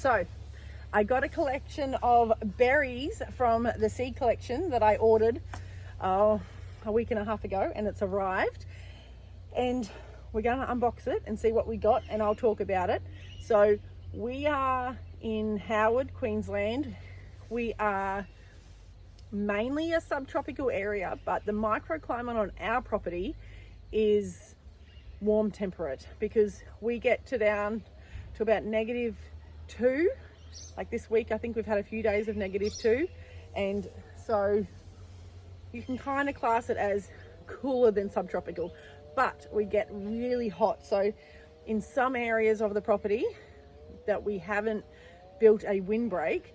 So I got a collection of berries from the seed collection that I ordered a week and a half ago, and it's arrived, and we're going to unbox it and see what we got, and I'll talk about it. So we are in Howard, Queensland. We are mainly a subtropical area, but the microclimate on our property is warm temperate, because we get down to about -2. Like this week, I think we've had a few days of -2, and so you can kind of class it as cooler than subtropical, but we get really hot. So in some areas of the property that we haven't built a windbreak,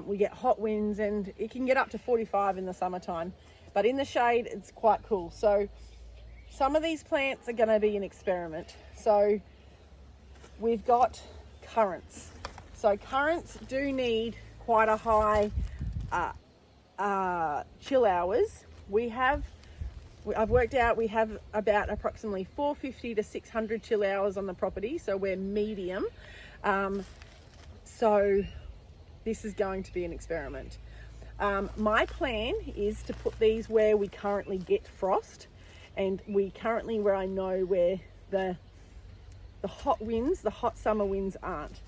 we get hot winds, and it can get up to 45 in the summertime, but in the shade it's quite cool. So some of these plants are going to be an experiment. So we've got currants. So currants do need quite a high chill hours. I've worked out we have about approximately 450 to 600 chill hours on the property, so we're medium. So this is going to be an experiment. My plan is to put these where we currently get frost, and where I know where the hot winds, the hot summer winds aren't.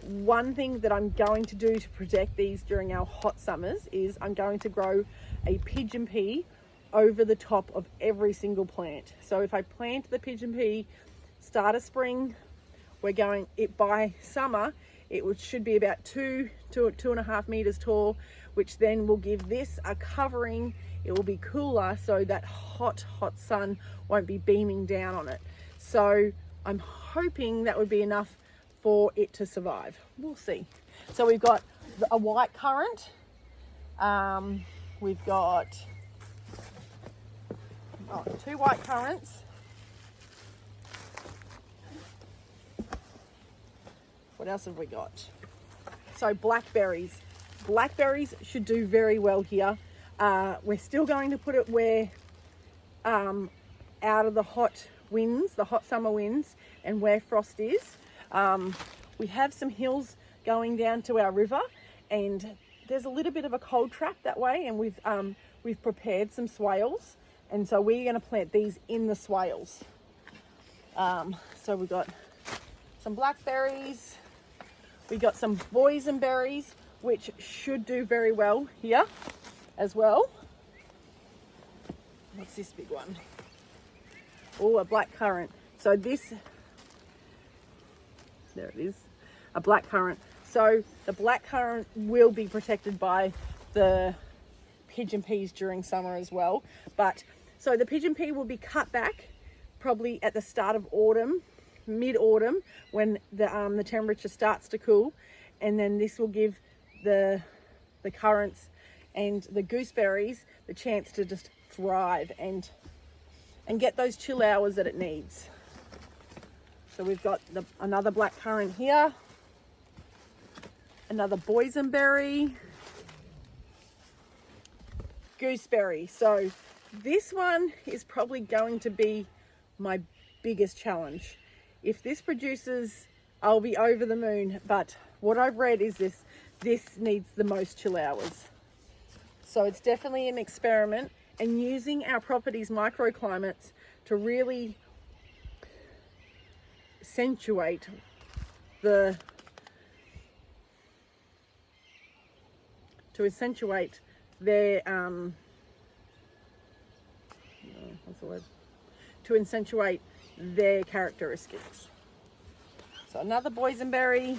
One thing that I'm going to do to protect these during our hot summers is I'm going to grow a pigeon pea over the top of every single plant. So if I plant the pigeon pea start of spring, by summer it should be about 2 to 2.5 meters tall, which then will give this a covering. It will be cooler, so that hot sun won't be beaming down on it. So I'm hoping that would be enough for it to survive. We'll see. So we've got a white currant. We've got 2 white currants. What else have we got? So blackberries. Blackberries should do very well here. We're still going to put it where out of the hot winds, the hot summer winds, and where frost is. We have some hills going down to our river, and there's a little bit of a cold trap that way, and we've prepared some swales, and so we're going to plant these in the swales. So we've got some blackberries, we got some boysenberries, which should do very well here as well. What's this big one? Oh, a black currant. So this, there it is, a black currant. So the black currant will be protected by the pigeon peas during summer as well. But so the pigeon pea will be cut back probably at the start of autumn, mid-autumn, when the temperature starts to cool, and then this will give the currants and the gooseberries the chance to just thrive and get those chill hours that it needs. So we've got another black currant here, another boysenberry, gooseberry. So this one is probably going to be my biggest challenge. If this produces, I'll be over the moon, but what I've read is this needs the most chill hours. So it's definitely an experiment, and using our property's microclimates to really accentuate their to accentuate their characteristics. So another boysenberry.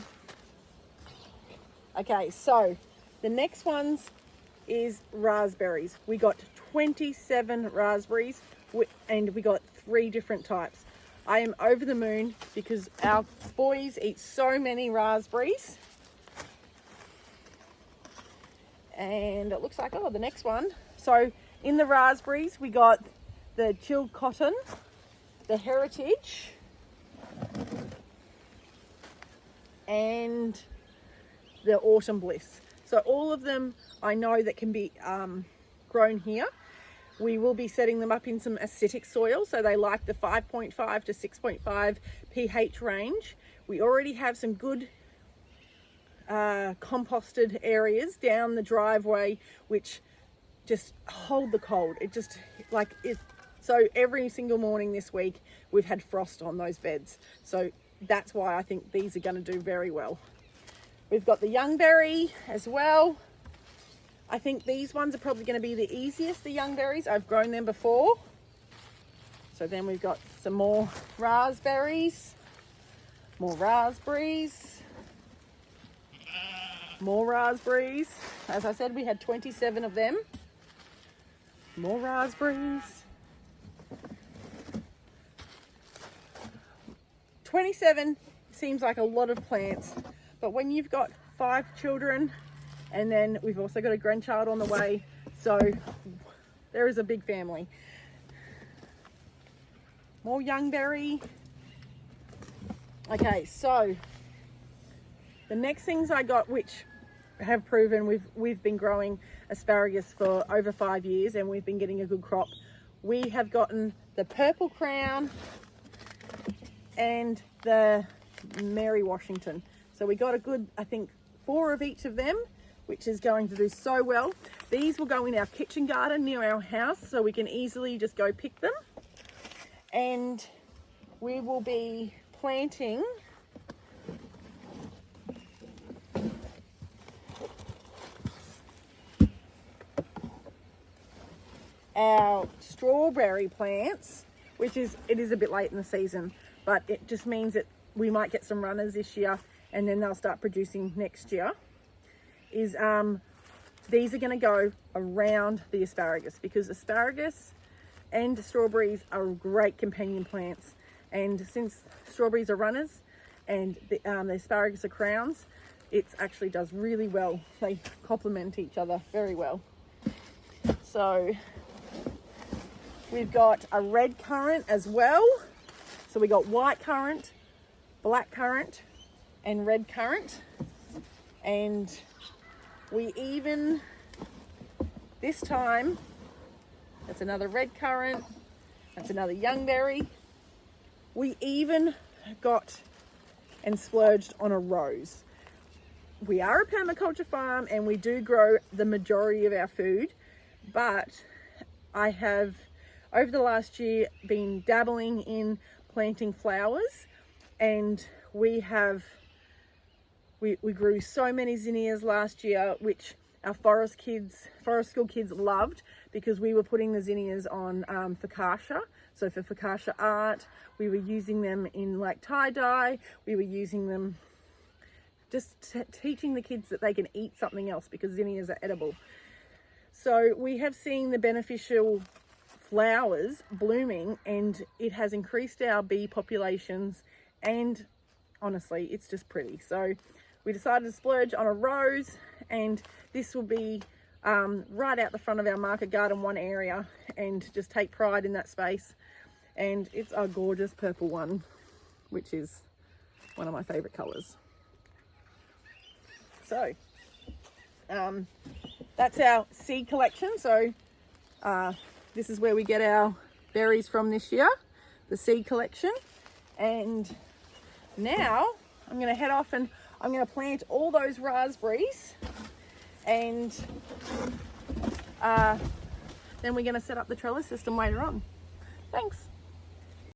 Okay, so the next ones is raspberries. We got 27 raspberries, and we got 3 different types. I am over the moon because our boys eat so many raspberries. And it looks like, the next one. So in the raspberries, we got the chilled cotton, the heritage, and the autumn bliss. So all of them I know that can be grown here. We will be setting them up in some acidic soil, so they like the 5.5 to 6.5 pH range. We already have some good composted areas down the driveway, which just hold the cold. It just like it. So every single morning this week, we've had frost on those beds. So that's why I think these are going to do very well. We've got the youngberry as well. I think these ones are probably going to be the easiest, the youngberries. I've grown them before. So then we've got some more raspberries, more raspberries, more raspberries. As I said, we had 27 of them. More raspberries. 27 seems like a lot of plants, but when you've got 5 children, and then we've also got a grandchild on the way, so there is a big family. More youngberry. Okay, so the next things I got, which have proven we've been growing asparagus for over 5 years and we've been getting a good crop. We have gotten the purple crown and the Mary Washington. So we got a good, I think, 4 of each of them, which is going to do so well. These will go in our kitchen garden near our house, so we can easily just go pick them. And we will be planting our strawberry plants, it is a bit late in the season, but it just means that we might get some runners this year and then they'll start producing next year. These are going to go around the asparagus, because asparagus and strawberries are great companion plants, and since strawberries are runners and the asparagus are crowns, it actually does really well. They complement each other very well. So we've got a red currant as well. So we got white currant, black currant, and red currant. And we even, this time, that's another red currant, that's another youngberry. We even got and splurged on a rose. We are a permaculture farm and we do grow the majority of our food, but I have over the last year been dabbling in planting flowers, and we grew so many zinnias last year, which our forest school kids loved, because we were putting the zinnias on focaccia. So for focaccia art, we were using them in like tie-dye. We were using them just teaching the kids that they can eat something else, because zinnias are edible. So we have seen the beneficial flowers blooming, and it has increased our bee populations, and honestly, it's just pretty. So we decided to splurge on a rose, and this will be right out the front of our market garden, one area, and just take pride in that space. And it's a gorgeous purple one, which is one of my favorite colors. So that's our seed collection. So this is where we get our berries from this year, the seed collection. And now I'm going to head off and I'm going to plant all those raspberries, and then we're going to set up the trellis system later on. Thanks.